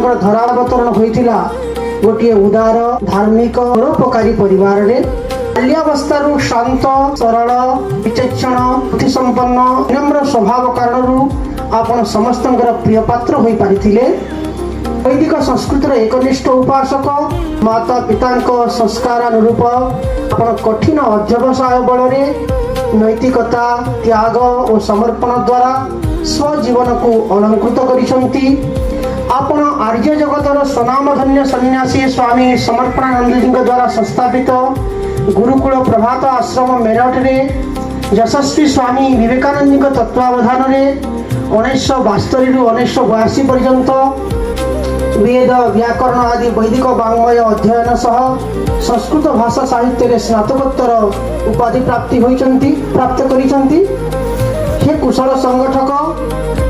ଆପଣଙ୍କର ଧରାବତରଣ ହୋଇଥିଲା ଗୋଟିଏ ଉଦାର ଧାର୍ମିକ ପରୋପକାରୀ ପରିବାରରେ। ବାଲ୍ୟାବସ୍ଥାରୁ ଶାନ୍ତ ସରଳ ବିଚକ୍ଷଣ ବୁଦ୍ଧିସମ୍ପନ୍ନ ବିନମ୍ର ସ୍ୱଭାବ କାରଣରୁ ଆପଣ ସମସ୍ତଙ୍କର ପ୍ରିୟ ପାତ୍ର ହୋଇପାରିଥିଲେ। ବୈଦିକ ସଂସ୍କୃତିର ଏକନିଷ୍ଠ ଉପାସକ, ମାତା ପିତାଙ୍କ ସଂସ୍କାରାନୁରୂପ ଆପଣ କଠିନ ଅଧ୍ୟବସାୟ ବଳରେ ନୈତିକତା ତ୍ୟାଗ ଓ ସମର୍ପଣ ଦ୍ୱାରା ସ୍ୱଜୀବନକୁ ଅଳଙ୍କୃତ କରିଛନ୍ତି। ଆପଣ ଆର୍ଯ୍ୟ ଜଗତର ସ୍ୱନାମଧନ୍ୟ ସନ୍ନ୍ୟାସୀ ସ୍ୱାମୀ ସମର୍ପଣାନନ୍ଦଜୀଙ୍କ ଦ୍ୱାରା ସଂସ୍ଥାପିତ ଗୁରୁକୁଳ ପ୍ରଭାତ ଆଶ୍ରମ ମେରଠରେ ଯଶସ୍ୱୀ ସ୍ୱାମୀ ବିବେକାନନ୍ଦଙ୍କ ତତ୍ତ୍ୱାବଧାନରେ 1972ରୁ 1982 ପର୍ଯ୍ୟନ୍ତ ବେଦ ବ୍ୟାକରଣ ଆଦି ବୈଦିକ ବାଙ୍ଗ୍ମୟ ଅଧ୍ୟୟନ ସହ ସଂସ୍କୃତ ଭାଷା ସାହିତ୍ୟରେ ସ୍ନାତକୋତ୍ତର ଉପାଧି ପ୍ରାପ୍ତ କରିଛନ୍ତି। ସେ କୁଶଳ ସଂଗଠକ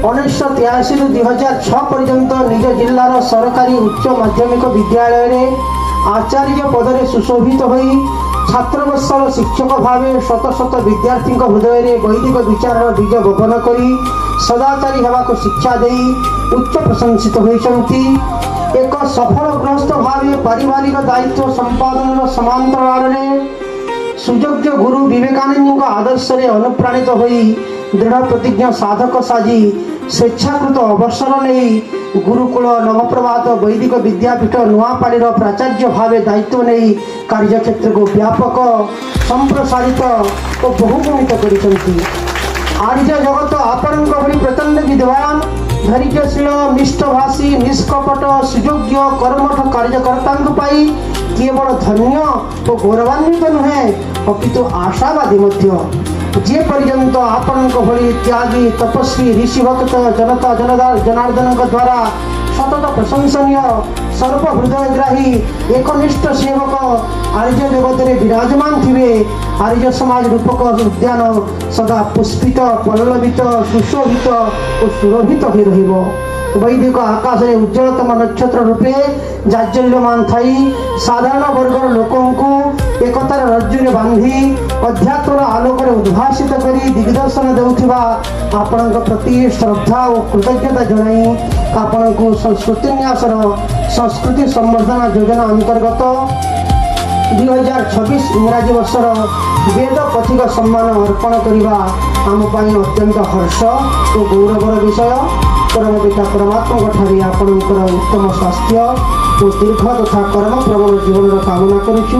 1983ରୁ 2006 ପର୍ଯ୍ୟନ୍ତ ନିଜ ଜିଲ୍ଲାର ସରକାରୀ ଉଚ୍ଚ ମାଧ୍ୟମିକ ବିଦ୍ୟାଳୟରେ ଆଚାର୍ଯ୍ୟ ପଦରେ ସୁଶୋଭିତ ହୋଇ ଛାତ୍ରବତ୍ସଳ ଶିକ୍ଷକ ଭାବେ ଶତ ଶତ ବିଦ୍ୟାର୍ଥୀଙ୍କ ହୃଦୟରେ ବୈଦିକ ବିଚାରର ବୀଜ ବପନ କରି ସଦାଚାରୀ ହେବାକୁ ଶିକ୍ଷା ଦେଇ ଉଚ୍ଚ ପ୍ରଶଂସିତ ହୋଇଛନ୍ତି। ଏକ ସଫଳ ଗୃହସ୍ଥ ଭାବେ ପାରିବାରିକ ଦାୟିତ୍ୱ ସମ୍ପାଦନର ସମାନ୍ତରାଳରେ ସୁଯୋଗ୍ୟ ଗୁରୁ ବିବେକାନନ୍ଦଙ୍କ ଆଦର୍ଶରେ ଅନୁପ୍ରାଣିତ ହୋଇ ଦୃଢ଼ ପ୍ରତିଜ୍ଞ ସାଧକ ସାଜି ସ୍ୱେଚ୍ଛାକୃତ ଅବସର ନେଇ ଗୁରୁକୁଳ ନବପ୍ରଭାତ ବୈଦିକ ବିଦ୍ୟାପୀଠ ନୂଆପାଲିର ପ୍ରାଚାର୍ଯ୍ୟ ଭାବେ ଦାୟିତ୍ୱ ନେଇ କାର୍ଯ୍ୟକ୍ଷେତ୍ରକୁ ବ୍ୟାପକ ସମ୍ପ୍ରସାରିତ ଓ ବହୁଗୁଣିତ କରିଛନ୍ତି। ଆର୍ଯ୍ୟ ଜଗତ ଆପଣଙ୍କ ଭଳି ପ୍ରଚଣ୍ଡ ବିଦ୍ୱାନ ଧୈର୍ଯ୍ୟଶୀଳ ନିଷ୍ଠଭାଷୀ ନିଷ୍କପଟ ସୁଯୋଗ୍ୟ କର୍ମଠ କାର୍ଯ୍ୟକର୍ତ୍ତାଙ୍କ ପାଇଁ କେବଳ ଧନ୍ୟ ଓ ଗୌରବାନ୍ୱିତ ନୁହେଁ ଅପିତୁ ଆଶାବାଦୀ ମଧ୍ୟ। ଯେ ପର୍ଯ୍ୟନ୍ତ ଆପଣଙ୍କ ଭଳି ତ୍ୟାଗୀ ତପସ୍ୱୀ ଋଷିଭକ୍ତ ଜନତା ଜନାର୍ଦ୍ଦନଙ୍କ ଦ୍ୱାରା ସତତ ପ୍ରଶଂସନୀୟ ସର୍ବହୃଦୟଗ୍ରାହୀ ଏକନିଷ୍ଠ ସେବକ ଆର୍ଯ୍ୟ ଜଗତରେ ବିରାଜମାନ ଥିବେ, ଆର୍ଯ୍ୟ ସମାଜ ରୂପକ ଉଦ୍ୟାନ ସଦା ପୁଷ୍ପିତ ପଲ୍ଲବିତ ସୁଶୋଭିତ ଓ ସୁରଭିତ ହୋଇ ରହିବ। ବୈଦିକ ଆକାଶରେ ଉଜ୍ଜଳତମ ନକ୍ଷତ୍ର ରୂପେ ଜାଜ୍ଜଲ୍ୟମାନ ଥାଇ ସାଧାରଣ ବର୍ଗର ଲୋକଙ୍କୁ ଏକତାର ରଜ୍ଜୁରେ ବାନ୍ଧି ଅଧ୍ୟାତ୍ମର ଆଲୋକରେ ଉଦ୍ଭାସିତ କରି ଦିଗ୍ଦର୍ଶନ ଦେଉଥିବା ଆପଣଙ୍କ ପ୍ରତି ଶ୍ରଦ୍ଧା ଓ କୃତଜ୍ଞତା ଜଣାଇ ଆପଣଙ୍କୁ ସଂସ୍କୃତି ନ୍ୟାସର ସଂସ୍କୃତି ସମ୍ବର୍ଦ୍ଧନା ଯୋଜନା ଅନ୍ତର୍ଗତ 2026 ଇଂରାଜୀ ବର୍ଷର ବେଦ ପଥିକ ସମ୍ମାନ ଅର୍ପଣ କରିବା ଆମ ପାଇଁ ଅତ୍ୟନ୍ତ ହର୍ଷ ଓ ଗୌରବର ବିଷୟ। ପରମ ପିତା ପରମାତ୍ମାଙ୍କ ଠାରେ ଆପଣଙ୍କର ଉତ୍ତମ ସ୍ୱାସ୍ଥ୍ୟ ଓ ଦୀର୍ଘ ତଥା କର୍ମପ୍ରବଣ ଜୀବନର କାମନା କରୁଛୁ।